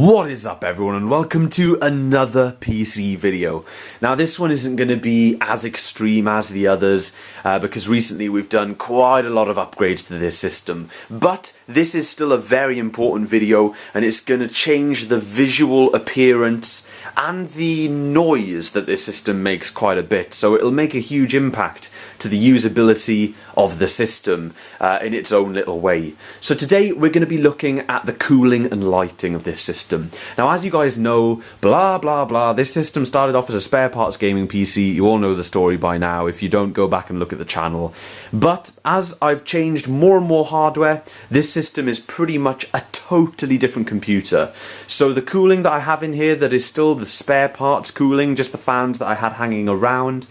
What is up everyone, and welcome to another PC video. Now this one isn't going to be as extreme as the others because recently we've done quite a lot of upgrades to this system, but this is still a very important video and it's going to change the visual appearance and the noise that this system makes quite a bit, so it'll make a huge impact to the usability of the system in its own little way. So today we're going to be looking at the cooling and lighting of this system. Now as you guys know, blah blah blah, this system started off as a spare parts gaming PC. You all know the story by now. If you don't, go back and look at the channel. But as I've changed more and more hardware, this system is pretty much a totally different computer. So the cooling that I have in here, that is still the spare parts cooling, just the fans that I had hanging around,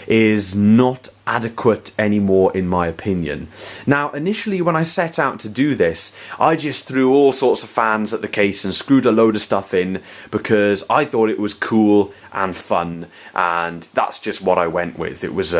is not adequate anymore in my opinion. Now initially when I set out to do this, I just threw all sorts of fans at the case and screwed a load of stuff in because I thought it was cool and fun, and that's just what I went with. It was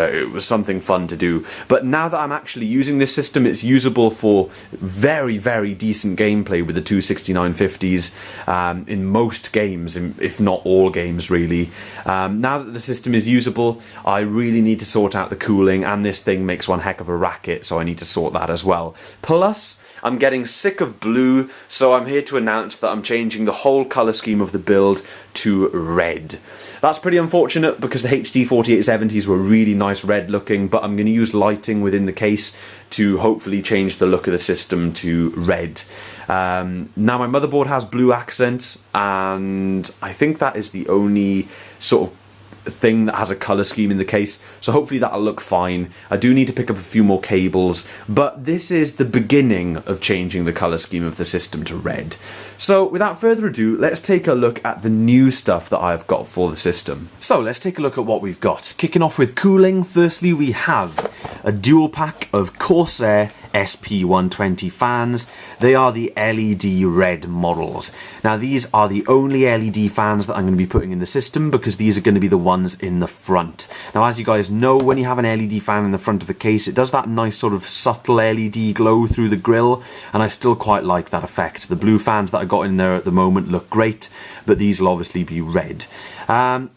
something fun to do. But now that I'm actually using this system, it's usable for very decent gameplay with the two 6950s in most games, if not all games really. Now that the system is usable, I really need to sort out the cooling, and this thing makes one heck of a racket, so I need to sort that as well. Plus, I'm getting sick of blue, so I'm here to announce that I'm changing the whole colour scheme of the build to red. That's pretty unfortunate because the HD 4870s were really nice red looking, but I'm going to use lighting within the case to hopefully change the look of the system to red. Now my motherboard has blue accents, and I think that is the only sort of thing that has a colour scheme in the case, so hopefully that'll look fine. I do need to pick up a few more cables, but this is the beginning of changing the colour scheme of the system to red. So without further ado, let's take a look at the new stuff that I've got for the system. So let's take a look at what we've got. Kicking off with cooling, firstly we have a dual pack of Corsair SP120 fans. They are the LED red models. Now these are the only LED fans that I'm going to be putting in the system because these are going to be the ones in the front. Now as you guys know, when you have an LED fan in the front of the case, it does that nice sort of subtle LED glow through the grille, and I still quite like that effect. The blue fans that I got in there at the moment look great, but these will obviously be red.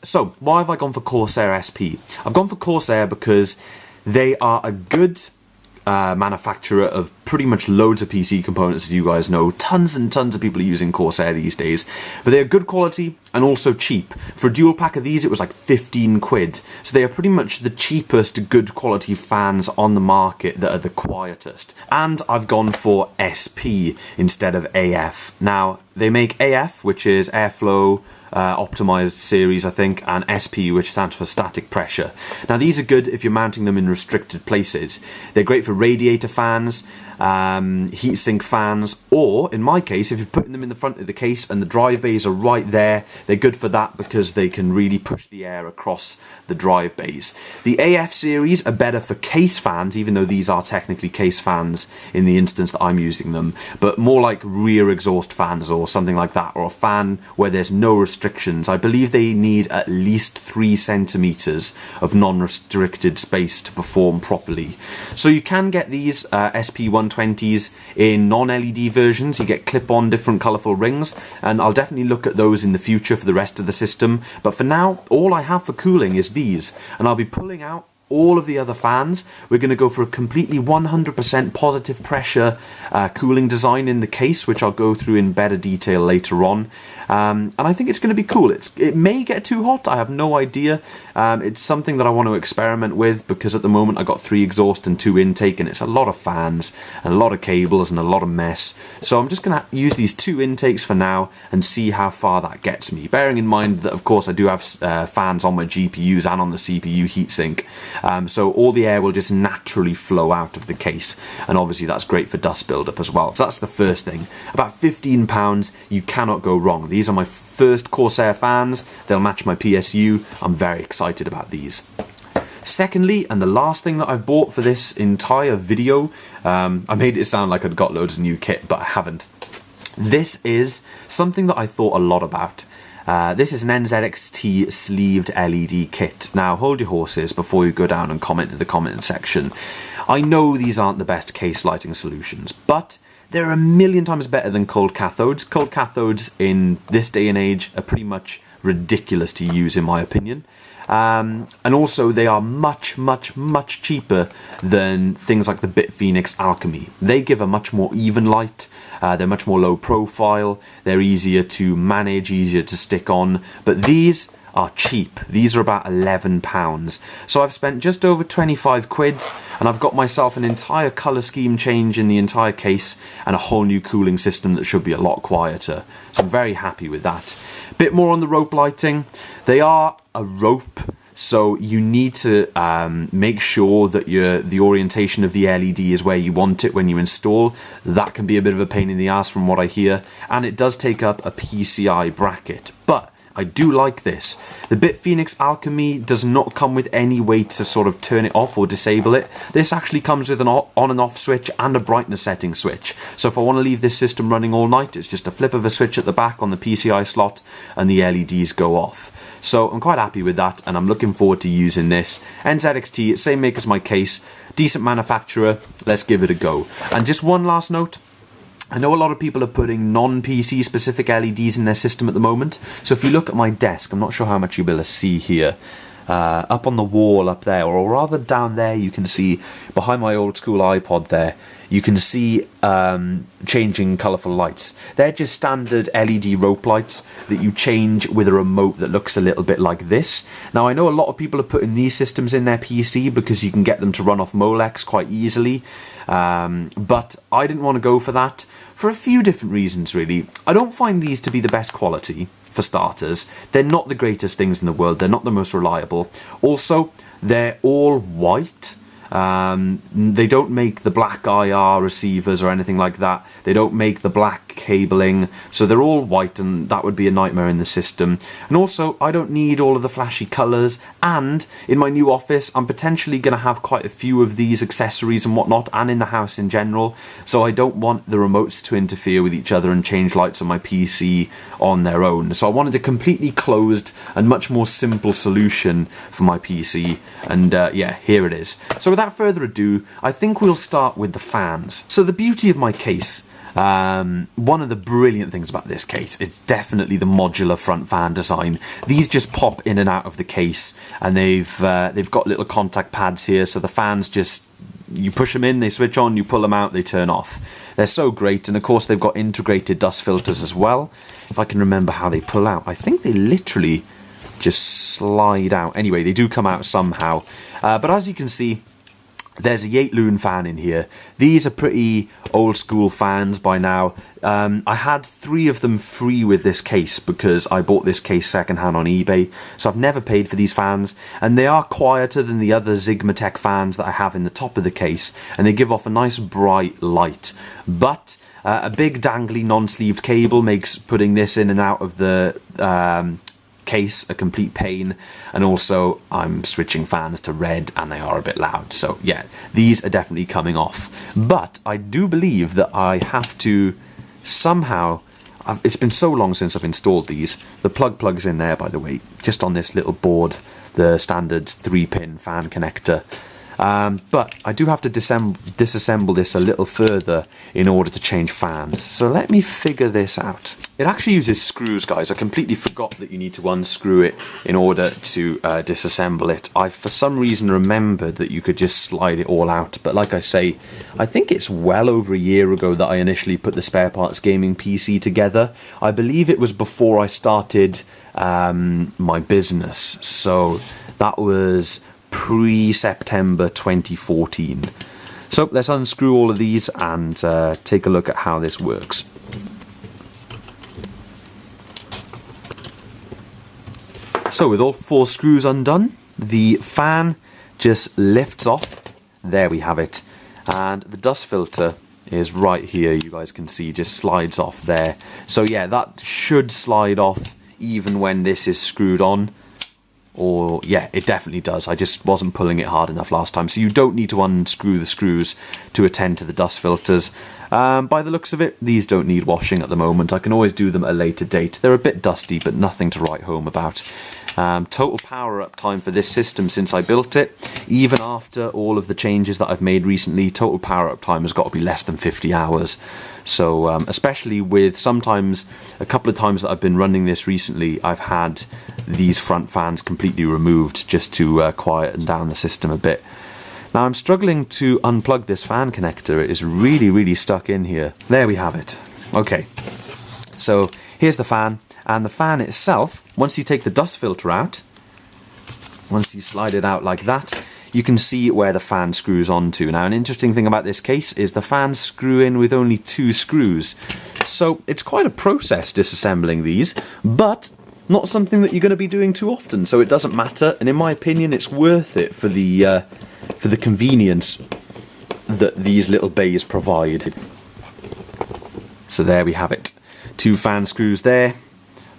So why have I gone for Corsair SP? I've gone for Corsair because they are a good manufacturer of pretty much loads of PC components, as you guys know. Tons and tons of people are using Corsair these days, but they're good quality and also cheap. For a dual pack of these, it was like 15 quid, so they are pretty much the cheapest good quality fans on the market that are the quietest. And I've gone for SP instead of AF. Now they make AF, which is airflow optimized series, I think, and SP, which stands for static pressure. Now these are good if you're mounting them in restricted places. They're great for radiator fans, heatsink fans, or in my case, if you're putting them in the front of the case and the drive bays are right there, they're good for that because they can really push the air across the drive bays. The AF series are better for case fans, even though these are technically case fans in the instance that I'm using them, but more like rear exhaust fans or something like that, or a fan where there's no restrictions. I believe they need at least 3 centimeters of non-restricted space to perform properly. So you can get these SP120s in non-LED versions. You get clip-on different colourful rings, and I'll definitely look at those in the future for the rest of the system. But for now, all I have for cooling is these, and I'll be pulling out all of the other fans. We're going to go for a completely 100% positive pressure cooling design in the case, which I'll go through in better detail later on. And I think it's going to be cool. It may get too hot, I have no idea. It's something that I want to experiment with because at the moment I got 3 exhaust and 2 intake, and it's a lot of fans and a lot of cables and a lot of mess. So I'm just going to use these 2 intakes for now and see how far that gets me. Bearing in mind that of course I do have fans on my GPUs and on the CPU heatsink. So all the air will just naturally flow out of the case, and obviously that's great for dust buildup as well. So that's the first thing. About £15, you cannot go wrong. These are my first Corsair fans. They'll match my PSU. I'm very excited about these. Secondly, and the last thing that I've bought for this entire video, I made it sound like I'd got loads of new kit, but I haven't. This is something that I thought a lot about. This is an NZXT sleeved LED kit. Now hold your horses before you go down and comment in the comment section. I know these aren't the best case lighting solutions, but they're a million times better than cold cathodes. Cold cathodes in this day and age are pretty much ridiculous to use, in my opinion. And also they are much cheaper than things like the BitPhoenix Alchemy. They give a much more even light, they're much more low profile, they're easier to manage, easier to stick on, but these are cheap. These are about £11. So I've spent just over 25 quid and I've got myself an entire colour scheme change in the entire case and a whole new cooling system that should be a lot quieter. So I'm very happy with that. Bit more on the rope lighting. They are a rope, so you need to make sure that the orientation of the LED is where you want it when you install. That can be a bit of a pain in the ass from what I hear, and it does take up a PCI bracket, but I do like this. The BitPhoenix Alchemy does not come with any way to sort of turn it off or disable it. This actually comes with an on and off switch and a brightness setting switch. So if I want to leave this system running all night, it's just a flip of a switch at the back on the PCI slot and the LEDs go off. So I'm quite happy with that and I'm looking forward to using this. NZXT, same make as my case, decent manufacturer, let's give it a go. And just one last note. I know a lot of people are putting non-PC specific LEDs in their system at the moment. So if you look at my desk, I'm not sure how much you'll be able to see here. Up on the wall up there, or rather down there, you can see behind my old school iPod there, you can see changing colourful lights. They're just standard LED rope lights that you change with a remote that looks a little bit like this. Now I know a lot of people are putting these systems in their PC because you can get them to run off Molex quite easily, but I didn't want to go for that for a few different reasons really. I don't find these to be the best quality. For starters, they're not the greatest things in the world, they're not the most reliable. Also, they're all white. They don't make the black IR receivers or anything like that. They don't make the black cabling, so they're all white and that would be a nightmare in the system. And also, I don't need all of the flashy colours, and in my new office I'm potentially going to have quite a few of these accessories and whatnot, and in the house in general, so I don't want the remotes to interfere with each other and change lights on my PC on their own. So I wanted a completely closed and much more simple solution for my PC, and yeah, here it is. So without further ado, I think we'll start with the fans. So the beauty of my case, one of the brilliant things about this case is definitely the modular front fan design. These just pop in and out of the case, and they've got little contact pads here, so the fans just, you push them in, they switch on, you pull them out, they turn off. They're so great, and of course they've got integrated dust filters as well. If I can remember how they pull out, I think they literally just slide out. Anyway, they do come out somehow, but as you can see, there's a Yatloon fan in here. These are pretty old school fans by now. I had 3 of them free with this case because I bought this case secondhand on eBay, so I've never paid for these fans, and they are quieter than the other Sigmatech fans that I have in the top of the case, and they give off a nice bright light. But a big dangly non-sleeved cable makes putting this in and out of the case a complete pain, and also I'm switching fans to red and they are a bit loud, so yeah, these are definitely coming off. But I do believe that I have to somehow, it's been so long since I've installed these, the plug's in there by the way, just on this little board, the standard 3-pin fan connector. But I do have to disassemble this a little further in order to change fans. So let me figure this out. It actually uses screws, guys. I completely forgot that you need to unscrew it in order to disassemble it. I, for some reason, remembered that you could just slide it all out. But like I say, I think it's well over a year ago that I initially put the Spare Parts Gaming PC together. I believe it was before I started my business. So that was pre-September 2014. So let's unscrew all of these and take a look at how this works. So with all 4 screws undone, the fan just lifts off. There we have it. And the dust filter is right here, you guys can see, just slides off there. So yeah, that should slide off even when this is screwed on. Or yeah, it definitely does. I just wasn't pulling it hard enough last time. So you don't need to unscrew the screws to attend to the dust filters. By the looks of it, these don't need washing at the moment. I can always do them at a later date. They're a bit dusty, but nothing to write home about. Total power up time for this system since I built it, even after all of the changes that I've made recently, total power up time has got to be less than 50 hours. So especially with sometimes, a couple of times that I've been running this recently, I've had these front fans completely removed just to quieten down the system a bit. Now I'm struggling to unplug this fan connector. It is really stuck in here. There we have it. Okay, so here's the fan. And the fan itself, once you take the dust filter out, once you slide it out like that, you can see where the fan screws onto. Now, an interesting thing about this case is the fans screw in with only 2 screws. So it's quite a process disassembling these, but not something that you're going to be doing too often, so it doesn't matter. And in my opinion, it's worth it for the convenience that these little bays provide. So there we have it. 2 fan screws there.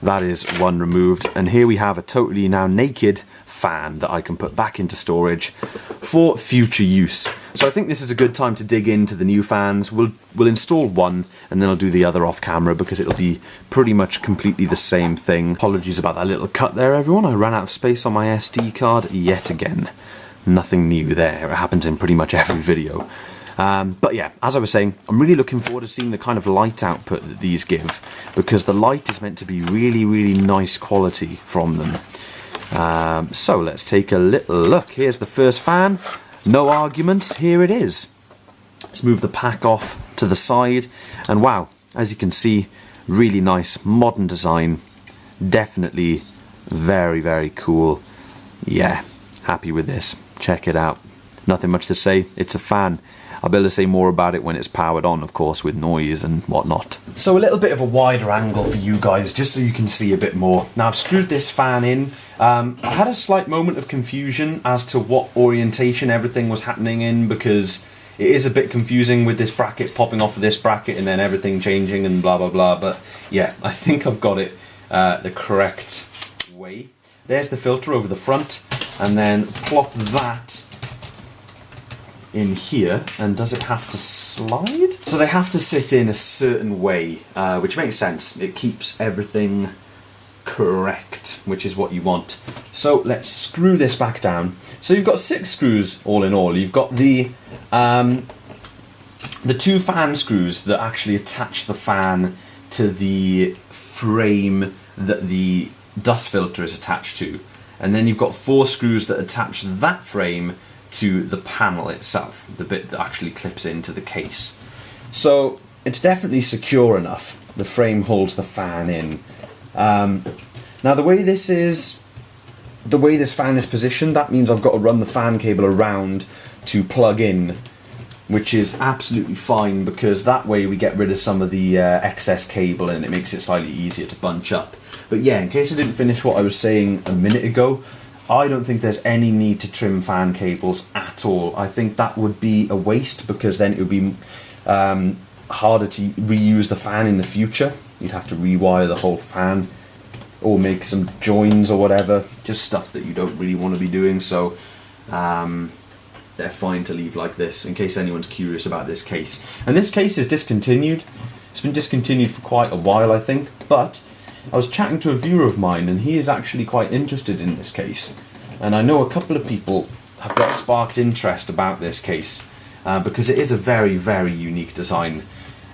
That is one removed, and here we have a totally now naked fan that I can put back into storage for future use. So I think this is a good time to dig into the new fans. We'll install one, and then I'll do the other off camera because it'll be pretty much completely the same thing. Apologies about that little cut there, everyone. I ran out of space on my SD card yet again. Nothing new there. It happens in pretty much every video. But yeah, as I was saying, I'm really looking forward to seeing the kind of light output that these give, because the light is meant to be really nice quality from them. So let's take a little look. Here's the first fan. No arguments, here it is. Let's move the pack off to the side, and wow, as you can see, really nice modern design. Definitely very cool. Yeah, happy with this. Check it out. Nothing much to say, it's a fan. I'll be able to say more about it when it's powered on, of course, with noise and whatnot. So a little bit of a wider angle for you guys, just so you can see a bit more. Now I've screwed this fan in. I had a slight moment of confusion as to what orientation everything was happening in, because it is a bit confusing with this bracket popping off of this bracket and then everything changing and blah blah. But yeah, I think I've got it the correct way. There's the filter over the front, and then plop that in here. And does it have to slide? So they have to sit in a certain way, which makes sense. It keeps everything correct, which is what you want. So let's screw this back down. So you've got 6 screws all in all. You've got the 2 fan screws that actually attach the fan to the frame that the dust filter is attached to, and then you've got 4 screws that attach that frame to the panel itself, the bit that actually clips into the case. So it's definitely secure enough. The frame holds the fan in. Now the way this fan is positioned, that means I've got to run the fan cable around to plug in, which is absolutely fine, because that way we get rid of some of the excess cable and it makes it slightly easier to bunch up. But yeah, in case I didn't finish what I was saying a minute ago, I don't think there's any need to trim fan cables at all. I think that would be a waste, because then it would be harder to reuse the fan in the future. You'd have to rewire the whole fan or make some joins or whatever, just stuff that you don't really want to be doing. So they're fine to leave like this, in case anyone's curious about this case. And this case is discontinued. It's been discontinued for quite a while, I think, but I was chatting to a viewer of mine and he is actually quite interested in this case. And I know a couple of people have got sparked interest about this case because it is a very, very unique design.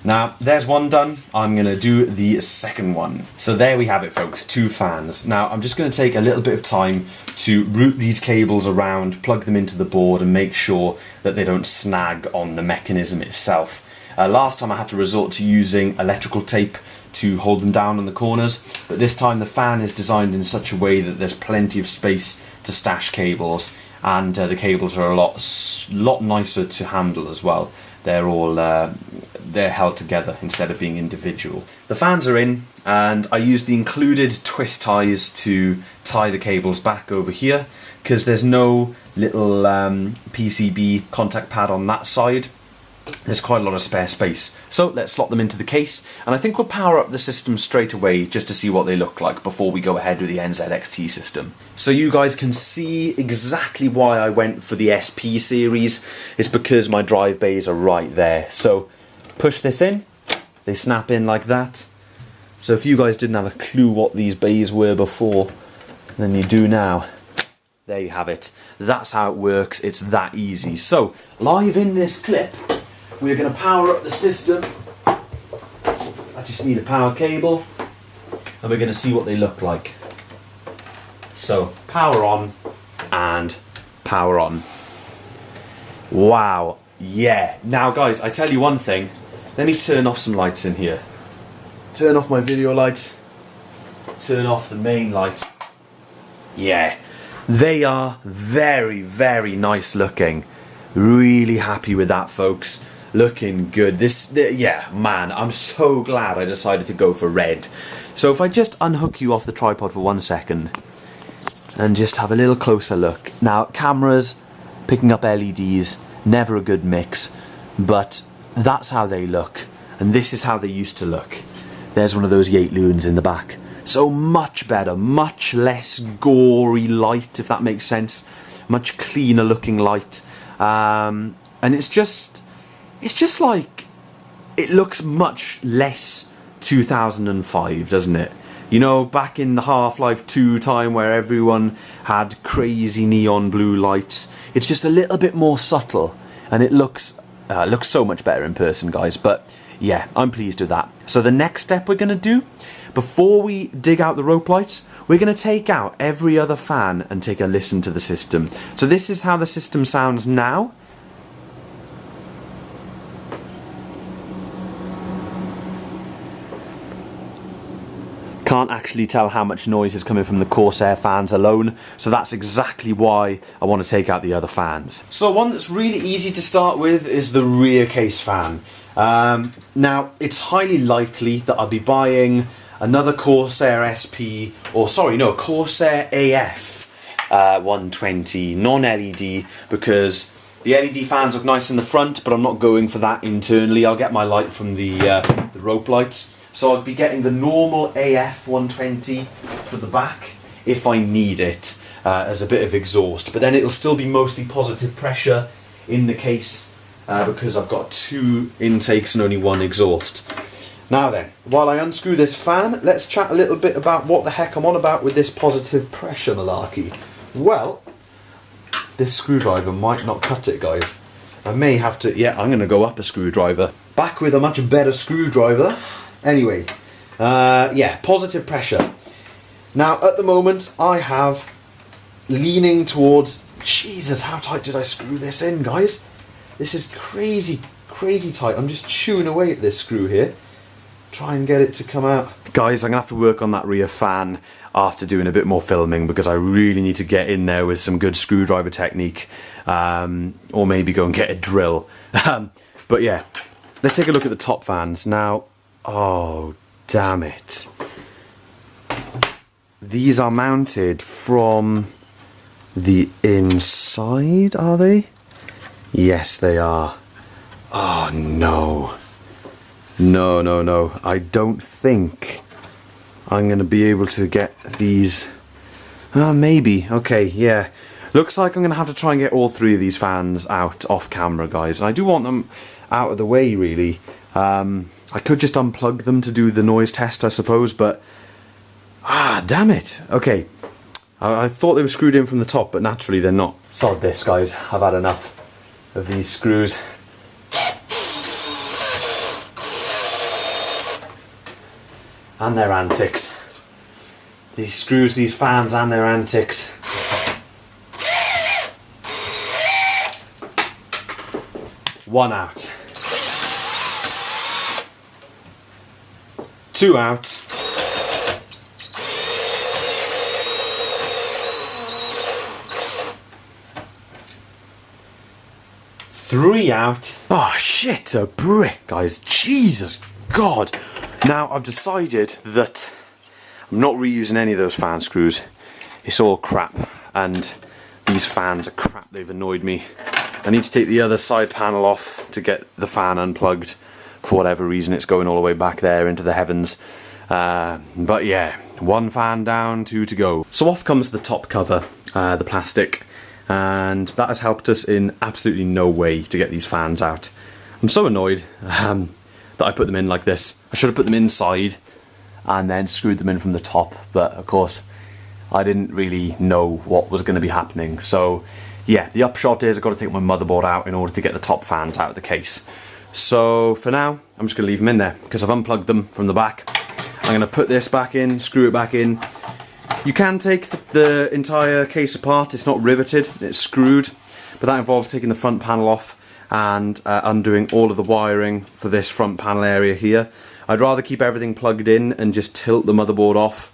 Now, there's one done. I'm going to do the second one. So there we have it, folks, 2 fans. Now, I'm just going to take a little bit of time to route these cables around, plug them into the board, and make sure that they don't snag on the mechanism itself. Last time I had to resort to using electrical tape to hold them down on the corners, but this time the fan is designed in such a way that there's plenty of space to stash cables, and the cables are a lot nicer to handle as well. They're all they're held together instead of being individual. The fans are in, and I used the included twist ties to tie the cables back over here, because there's no little PCB contact pad on that side. There's quite a lot of spare space. So let's slot them into the case, and I think we'll power up the system straight away just to see what they look like before we go ahead with the NZXT system. So you guys can see exactly why I went for the SP series. It's because my drive bays are right there. So push this in, they snap in like that. So if you guys didn't have a clue what these bays were before, than you do now. There you have it. That's how it works. It's that easy. So, live in this clip, we're going to power up the system. I just need a power cable, and we're going to see what they look like. So, power on and power on. Wow. Yeah. Now, guys, I tell you one thing. Let me turn off some lights in here. Turn off my video lights. Turn off the main light. Yeah. They are very, very nice looking. Really happy with that, folks. Looking good. Yeah, man, I'm so glad I decided to go for red. So if I just unhook you off the tripod for 1 second and just have a little closer look. Now, cameras, picking up LEDs, never a good mix, but that's how they look. And this is how they used to look. There's one of those Yate loons in the back. So much better, much less gory light, if that makes sense. Much cleaner looking light. And it's just like, it looks much less 2005, doesn't it? You know, back in the Half-Life 2 time where everyone had crazy neon blue lights. It's just a little bit more subtle, and it looks so much better in person, guys. But yeah, I'm pleased with that. So the next step we're going to do, before we dig out the rope lights, we're going to take out every other fan and take a listen to the system. So this is how the system sounds now. Can't actually tell how much noise is coming from the Corsair fans alone, so that's exactly why I want to take out the other fans. So one that's really easy to start with is the rear case fan. Now, it's highly likely that I'll be buying another Corsair SP, or sorry, no, Corsair AF 120 non-LED, because the LED fans look nice in the front, but I'm not going for that internally. I'll get my light from the rope lights. So I'd be getting the normal AF 120 for the back if I need it as a bit of exhaust. But then it'll still be mostly positive pressure in the case because I've got 2 intakes and only 1 exhaust. Now then, while I unscrew this fan, let's chat a little bit about what the heck I'm on about with this positive pressure malarkey. Well, this screwdriver might not cut it, guys. I may have to, yeah, I'm going to go up a screwdriver. Back with a much better screwdriver. Anyway, yeah, positive pressure. Now, at the moment, I have leaning towards... Jesus, how tight did I screw this in, guys? This is crazy, crazy tight. I'm just chewing away at this screw here. Try and get it to come out. Guys, I'm going to have to work on that rear fan after doing a bit more filming, because I really need to get in there with some good screwdriver technique. Or maybe go and get a drill. But yeah, let's take a look at the top fans. Now... Oh, damn it. These are mounted from the inside, are they? Yes, they are. Oh, no. No, no, no. I don't think I'm going to be able to get these... maybe. Okay, yeah. Looks like I'm going to have to try and get all 3 of these fans out off camera, guys. And I do want them out of the way, really. I could just unplug them to do the noise test, I suppose, but... damn it. Okay. I thought they were screwed in from the top, but naturally they're not. Sod this, guys. I've had enough of these screws. And their antics. These screws, these fans, and their antics. One out. 2 out. 3 out. Oh shit, a brick, guys. Jesus God. Now I've decided that I'm not reusing any of those fan screws. It's all crap, and these fans are crap. They've annoyed me. I need to take the other side panel off to get the fan unplugged. For whatever reason, it's going all the way back there into the heavens. But yeah, 1 fan down, 2 to go. So off comes the top cover, the plastic, and that has helped us in absolutely no way to get these fans out. I'm so annoyed that I put them in like this. I should have put them inside and then screwed them in from the top, but of course I didn't really know what was going to be happening. So yeah, the upshot is I've got to take my motherboard out in order to get the top fans out of the case. So for now, I'm just going to leave them in there because I've unplugged them from the back. I'm going to put this back in, screw it back in. You can take the entire case apart, it's not riveted, it's screwed, but that involves taking the front panel off and undoing all of the wiring for this front panel area here. I'd rather keep everything plugged in and just tilt the motherboard off,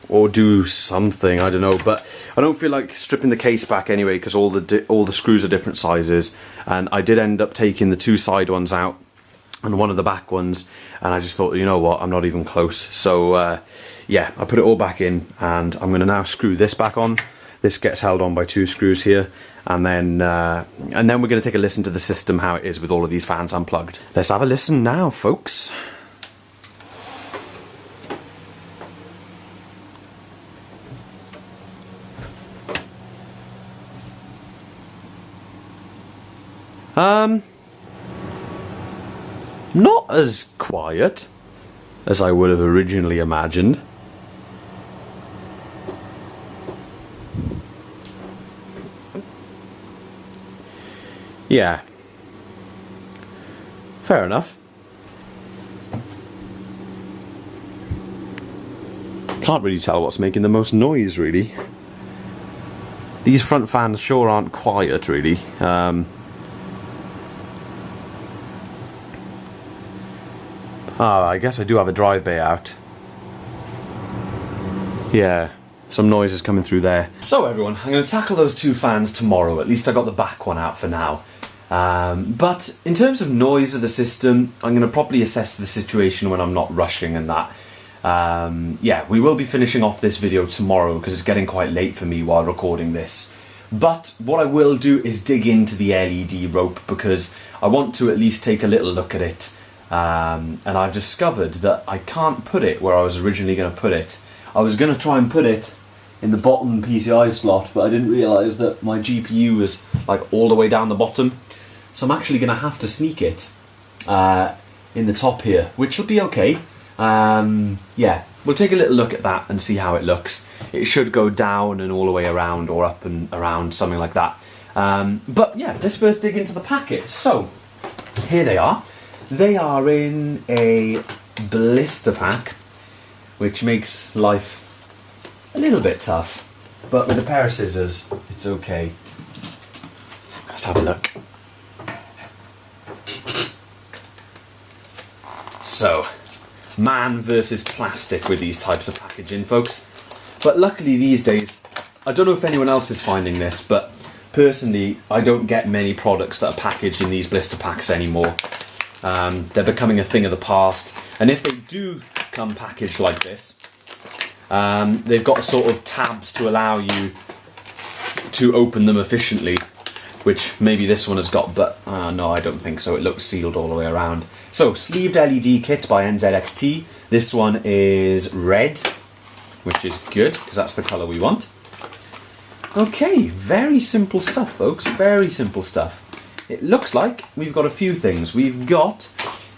or do something, I don't know, but I don't feel like stripping the case back anyway because all the screws are different sizes, and I did end up taking the two side ones out and one of the back ones, and I just thought, you know what, I'm not even close. So yeah, I put it all back in, and I'm going to now screw this back on. This gets held on by two screws here, and then we're going to take a listen to the system, how it is with all of these fans unplugged. Let's have a listen now, folks. Not as quiet as I would have originally imagined. Yeah. Fair enough. Can't really tell what's making the most noise, really. These front fans sure aren't quiet, really. I guess I do have a drive bay out. Yeah, some noise is coming through there. So everyone, I'm going to tackle those two fans tomorrow. At least I got the back one out for now. But in terms of noise of the system, I'm going to properly assess the situation when I'm not rushing and that. Yeah, we will be finishing off this video tomorrow because it's getting quite late for me while recording this. But what I will do is dig into the LED rope because I want to at least take a little look at it. And I've discovered that I can't put it where I was originally going to put it. I was going to try and put it in the bottom PCI slot, but I didn't realise that my GPU was like all the way down the bottom. So I'm actually going to have to sneak it in the top here, which will be okay. Yeah, we'll take a little look at that and see how it looks. It should go down and all the way around, or up and around, something like that. But yeah, let's first dig into the packet. So here they are. They are in a blister pack, which makes life a little bit tough, but with a pair of scissors, it's okay. Let's have a look. So, man versus plastic with these types of packaging, folks. But luckily these days, I don't know if anyone else is finding this, but personally, I don't get many products that are packaged in these blister packs anymore. They're becoming a thing of the past, and if they do come packaged like this, they've got sort of tabs to allow you to open them efficiently, which maybe this one has got, but no, I don't think so. It looks sealed all the way around. So, sleeved LED kit by NZXT. This one is red, which is good because that's the colour we want. Okay, very simple stuff, folks, very simple stuff. It looks like we've got a few things. We've got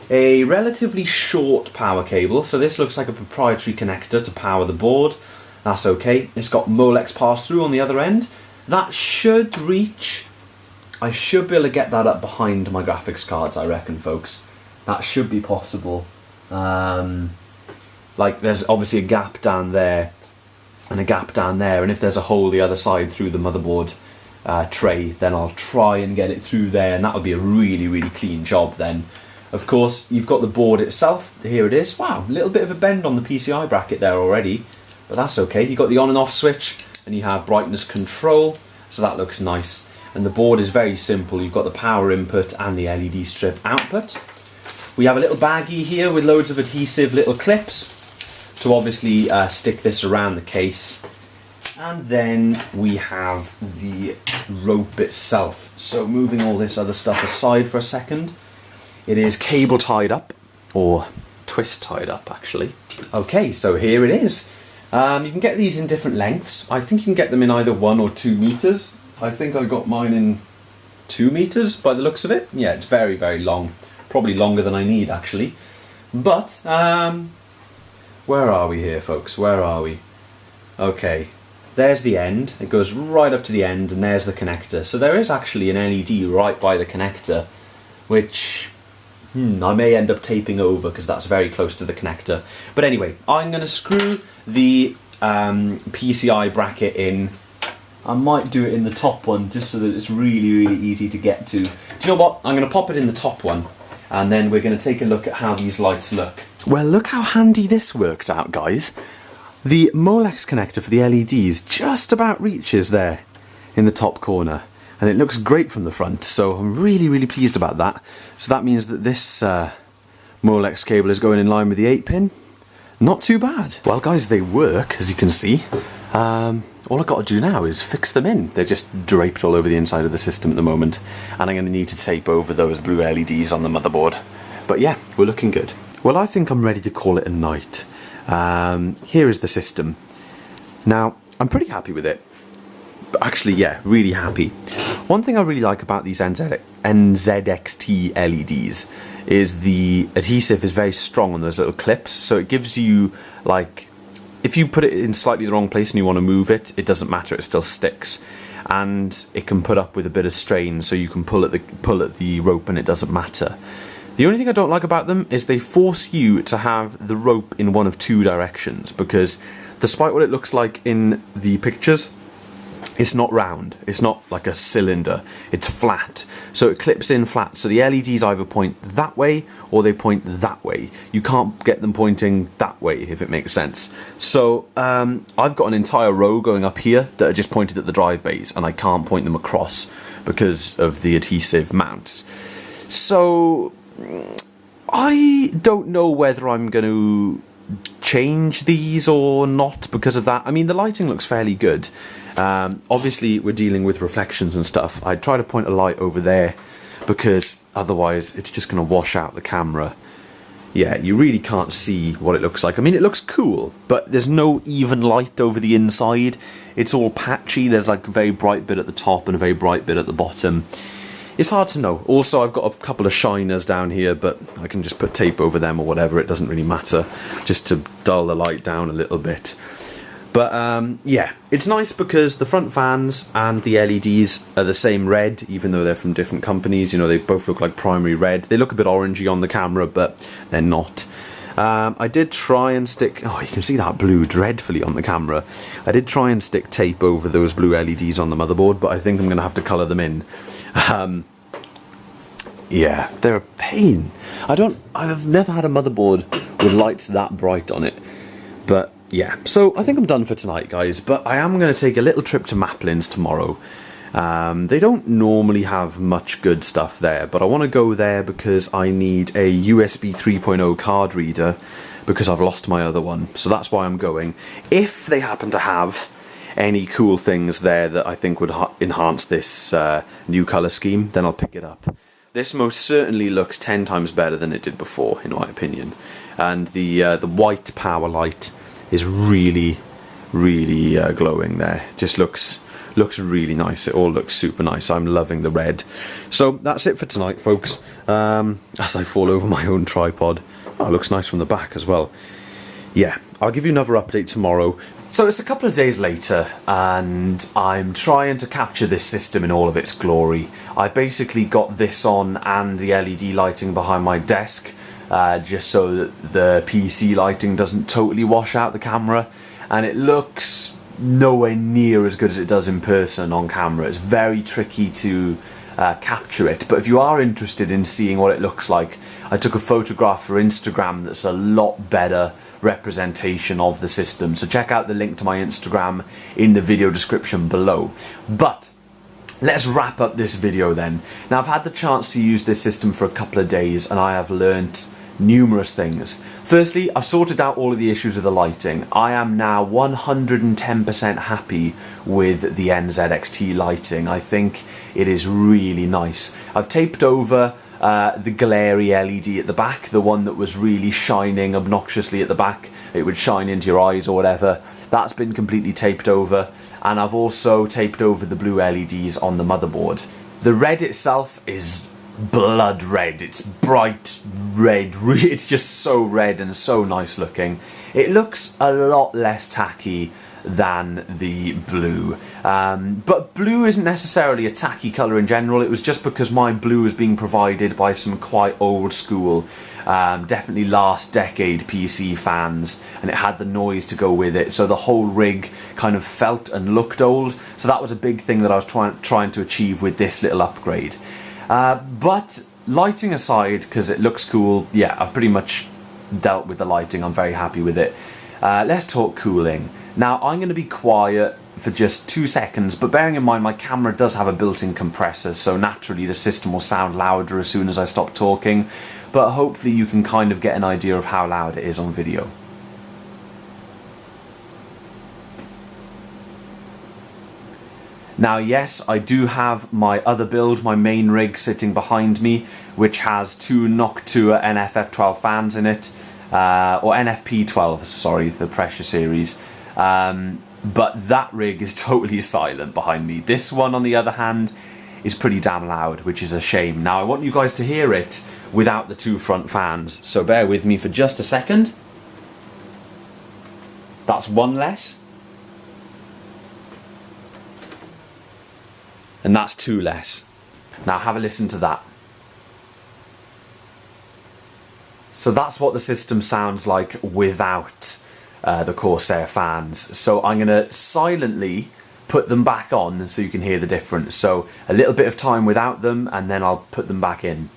a relatively short power cable, so this looks like a proprietary connector to power the board. That's okay. It's got Molex pass-through on the other end. That should reach... I should be able to get that up behind my graphics cards, I reckon, folks. That should be possible. Like, there's obviously a gap down there and a gap down there, and if there's a hole the other side through the motherboard tray, then I'll try and get it through there, and that would be a really, really clean job then. Of course, you've got the board itself. Here it is. Wow, a little bit of a bend on the PCI bracket there already, but that's okay. You've got the on and off switch, and you have brightness control, so that looks nice. And the board is very simple. You've got the power input and the LED strip output. We have a little baggie here with loads of adhesive little clips to obviously stick this around the case. And then we have the rope itself. So moving all this other stuff aside for a second, it is cable tied up, or twist tied up actually. Okay, so here it is. You can get these in different lengths. I think you can get them in either 1 or 2 meters. I think I got mine in 2 meters by the looks of it. Yeah, it's very, very long. Probably longer than I need actually. But, where are we here, folks? Where are we? Okay, there's the end. It goes right up to the end, and there's the connector. So there is actually an LED right by the connector, which I may end up taping over because that's very close to the connector. But anyway, I'm going to screw the PCI bracket in. I might do it in the top one just so that it's really, really easy to get to. Do you know what? I'm going to pop it in the top one, and then we're going to take a look at how these lights look. Well, look how handy this worked out, guys. The Molex connector for the LEDs just about reaches there in the top corner, and it looks great from the front, so I'm really, really pleased about that. So that means that this Molex cable is going in line with the 8-pin. Not too bad. Well, guys, they work, as you can see. All I've got to do now is fix them in. They're just draped all over the inside of the system at the moment, and I'm going to need to tape over those blue LEDs on the motherboard. But yeah, we're looking good. Well, I think I'm ready to call it a night. Here is the system. Now, I'm pretty happy with it. But actually, yeah, really happy. One thing I really like about these NZXT LEDs is the adhesive is very strong on those little clips, so it gives you, like, if you put it in slightly the wrong place and you want to move it, it doesn't matter, it still sticks. And it can put up with a bit of strain, so you can pull at the rope and it doesn't matter. The only thing I don't like about them is they force you to have the rope in one of two directions, because despite what it looks like in the pictures, it's not round, it's not like a cylinder, it's flat. So it clips in flat, so the LEDs either point that way or they point that way. You can't get them pointing that way, if it makes sense. So I've got an entire row going up here that are just pointed at the drive bays, and I can't point them across because of the adhesive mounts. So I don't know whether I'm going to change these or not because of that. I mean, the lighting looks fairly good. Obviously we're dealing with reflections and stuff. I'd try to point a light over there because otherwise it's just going to wash out the camera. Yeah, you really can't see what it looks like. I mean, it looks cool, but there's no even light over the inside. It's all patchy. There's like a very bright bit at the top and a very bright bit at the bottom. It's hard to know. Also, I've got a couple of shiners down here, but I can just put tape over them or whatever. It doesn't really matter, just to dull the light down a little bit. But yeah, it's nice because the front fans and the LEDs are the same red, even though they're from different companies. You know, they both look like primary red. They look a bit orangey on the camera, but they're not. I did try and stick... Oh, you can see that blue dreadfully on the camera. I did try and stick tape over those blue LEDs on the motherboard, but I think I'm going to have to colour them in. Yeah, they're a pain. I've never had a motherboard with lights that bright on it. But yeah, so I think I'm done for tonight, guys. But I am going to take a little trip to Maplin's tomorrow. They don't normally have much good stuff there, but I want to go there because I need a USB 3.0 card reader because I've lost my other one. So that's why I'm going. If they happen to have any cool things there that I think would enhance this new colour scheme, then I'll pick it up. This most certainly looks 10 times better than it did before, in my opinion. And the white power light is really, really glowing there. Just looks really nice. It all looks super nice. I'm loving the red. So that's it for tonight, folks. As I fall over my own tripod. Oh, it looks nice from the back as well. Yeah, I'll give you another update tomorrow. So it's a couple of days later, and I'm trying to capture this system in all of its glory. I've basically got this on and the LED lighting behind my desk, just so that the PC lighting doesn't totally wash out the camera, and it looks nowhere near as good as it does in person on camera. It's very tricky to capture it, but if you are interested in seeing what it looks like, I took a photograph for Instagram that's a lot better representation of the system, so check out the link to my Instagram in the video description below. But let's wrap up this video then. Now, I've had the chance to use this system for a couple of days and I have learnt numerous things. Firstly, I've sorted out all of the issues with the lighting. I am now 110% happy with the NZXT lighting. I think it is really nice. I've taped over the glary LED at the back, the one that was really shining obnoxiously at the back. It would shine into your eyes or whatever. That's been completely taped over, and I've also taped over the blue LEDs on the motherboard. The red itself is blood red. It's bright red. It's just so red and so nice looking. It looks a lot less tacky than the blue. But blue isn't necessarily a tacky colour in general. It was just because my blue was being provided by some quite old school, definitely last decade PC fans, and it had the noise to go with it, so the whole rig kind of felt and looked old. So that was a big thing that I was trying to achieve with this little upgrade. But lighting aside, because it looks cool, yeah, I've pretty much dealt with the lighting. I'm very happy with it. Let's talk cooling. Now, I'm going to be quiet for just 2 seconds, but bearing in mind my camera does have a built-in compressor, so naturally the system will sound louder as soon as I stop talking, but hopefully you can kind of get an idea of how loud it is on video. Now, yes, I do have my other build, my main rig, sitting behind me, which has 2 Noctua NFF12 fans in it, or NFP12, sorry, the pressure series. But that rig is totally silent behind me. This one, on the other hand, is pretty damn loud, which is a shame. Now, I want you guys to hear it without the 2 front fans, so bear with me for just a second. That's 1 less. And that's 2 less. Now have a listen to that. So that's what the system sounds like without the Corsair fans. So I'm going to silently put them back on so you can hear the difference. So a little bit of time without them, and then I'll put them back in.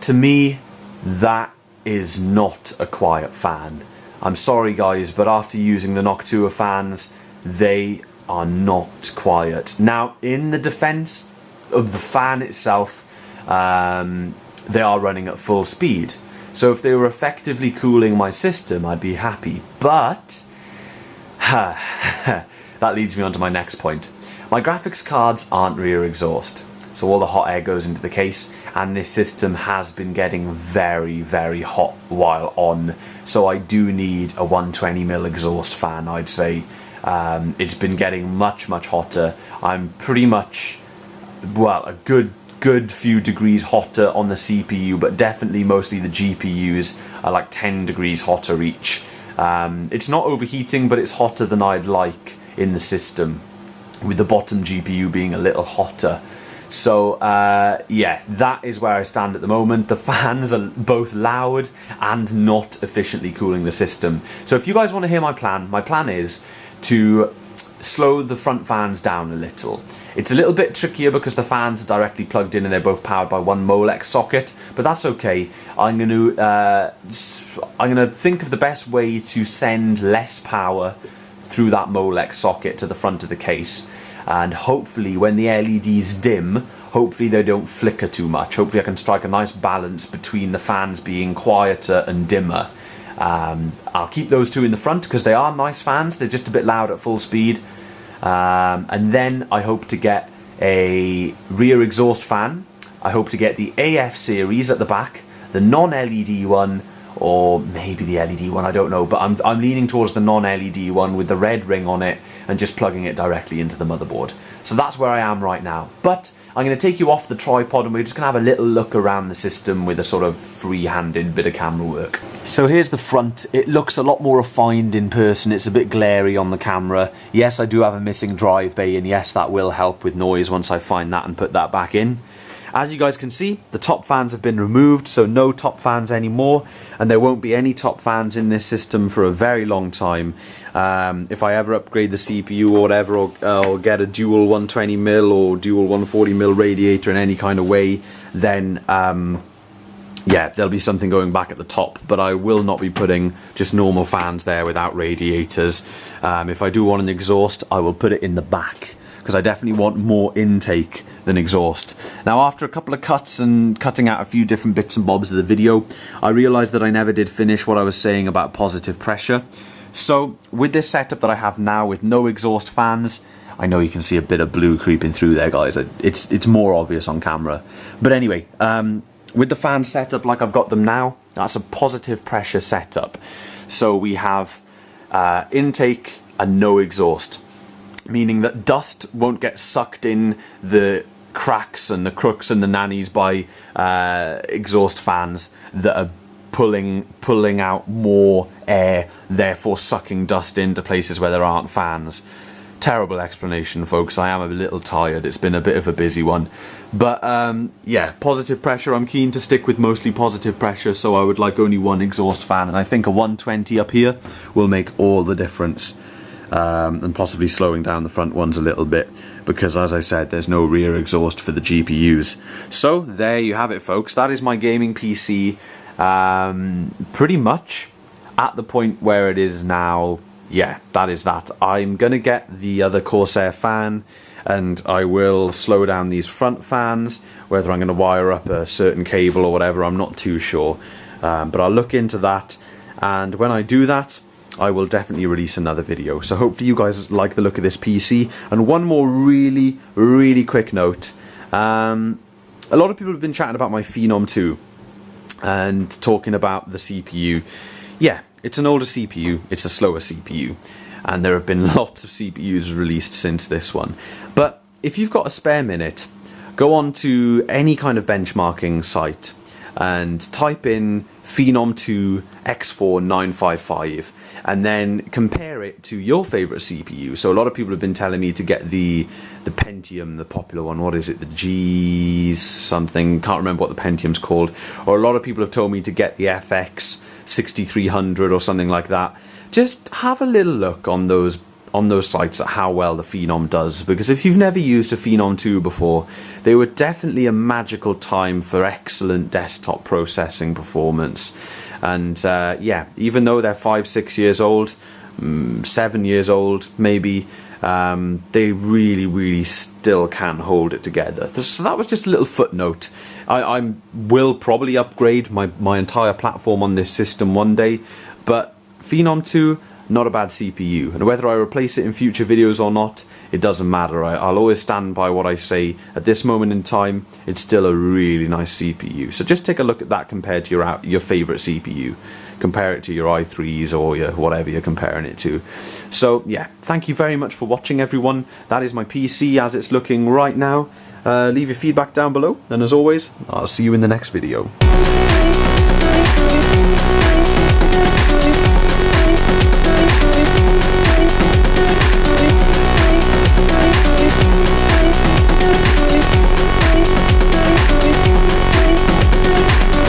To me, that is not a quiet fan. I'm sorry guys, but after using the Noctua fans, they are not quiet. Now, in the defense of the fan itself, they are running at full speed. So if they were effectively cooling my system, I'd be happy. But, that leads me on to my next point. My graphics cards aren't rear exhaust. So all the hot air goes into the case, and this system has been getting very, very hot while on. So I do need a 120mm exhaust fan, I'd say. It's been getting much, much hotter. I'm pretty much, well, a good few degrees hotter on the CPU, but definitely mostly the GPUs are like 10 degrees hotter each. It's not overheating, but it's hotter than I'd like in the system, with the bottom GPU being a little hotter. So, yeah, that is where I stand at the moment. The fans are both loud and not efficiently cooling the system. So if you guys want to hear my plan is to slow the front fans down a little. It's a little bit trickier because the fans are directly plugged in and they're both powered by one Molex socket, but that's okay. I'm going to think of the best way to send less power through that Molex socket to the front of the case. And hopefully when the LEDs dim, hopefully they don't flicker too much. Hopefully I can strike a nice balance between the fans being quieter and dimmer. I'll keep those 2 in the front because they are nice fans. They're just a bit loud at full speed. And then I hope to get a rear exhaust fan. I hope to get the AF series at the back, the non-LED one, or maybe the LED one, I don't know, but I'm leaning towards the non-LED one with the red ring on it and just plugging it directly into the motherboard. So that's where I am right now. But I'm going to take you off the tripod and we're just going to have a little look around the system with a sort of free-handed bit of camera work. So here's the front. It looks a lot more refined in person. It's a bit glary on the camera. Yes, I do have a missing drive bay, and yes, that will help with noise once I find that and put that back in. As you guys can see, the top fans have been removed, so no top fans anymore, and there won't be any top fans in this system for a very long time. If I ever upgrade the CPU or whatever, or get a dual 120mm or dual 140mm radiator in any kind of way, then yeah, there'll be something going back at the top, but I will not be putting just normal fans there without radiators. If I do want an exhaust, I will put it in the back, because I definitely want more intake than exhaust. Now, after a couple of cuts and cutting out a few different bits and bobs of the video, I realised that I never did finish what I was saying about positive pressure. So with this setup that I have now with no exhaust fans, I know you can see a bit of blue creeping through there, guys. It's more obvious on camera. But anyway, with the fan setup like I've got them now, that's a positive pressure setup. So we have intake and no exhaust, meaning that dust won't get sucked in the cracks and the crooks and the nannies by exhaust fans that are pulling out more air, therefore sucking dust into places where there aren't fans. Terrible explanation, folks. I am a little tired. It's been a bit of a busy one. But yeah, positive pressure. I'm keen to stick with mostly positive pressure, so I would like only one exhaust fan, and I think a 120 up here will make all the difference. And possibly slowing down the front ones a little bit, because as I said, there's no rear exhaust for the GPUs. So there you have it, folks. That is my gaming PC, pretty much at the point where it is now. Yeah, that is that. I'm gonna get the other Corsair fan, and I will slow down these front fans. Whether I'm gonna wire up a certain cable or whatever, I'm not too sure, but I'll look into that, and when I do that, I will definitely release another video. So hopefully you guys like the look of this PC. And one more really quick note. A lot of people have been chatting about my Phenom 2 and talking about the CPU. Yeah, it's an older CPU, it's a slower CPU, and there have been lots of CPUs released since this one. But if you've got a spare minute, go on to any kind of benchmarking site and type in Phenom 2 X4 955 and then compare it to your favorite CPU. So a lot of people have been telling me to get the Pentium, the popular one. What is it? The G something, can't remember what the Pentium's called. Or a lot of people have told me to get the FX 6300 or something like that. Just have a little look on those sites at how well the Phenom does, because if you've never used a Phenom 2 before, they were definitely a magical time for excellent desktop processing performance. And yeah, even though they're 5-6 years old, 7 years old maybe, they really still can hold it together. So that was just a little footnote. I will probably upgrade my entire platform on this system one day, but Phenom 2, not a bad CPU, and whether I replace it in future videos or not, it doesn't matter. I'll always stand by what I say. At this moment in time, it's still a really nice CPU. So just take a look at that compared to your favorite CPU. Compare it to your i3s or your whatever you're comparing it to. So yeah, thank you very much for watching, everyone. That is my PC as it's looking right now. Leave your feedback down below, and as always, I'll see you in the next video.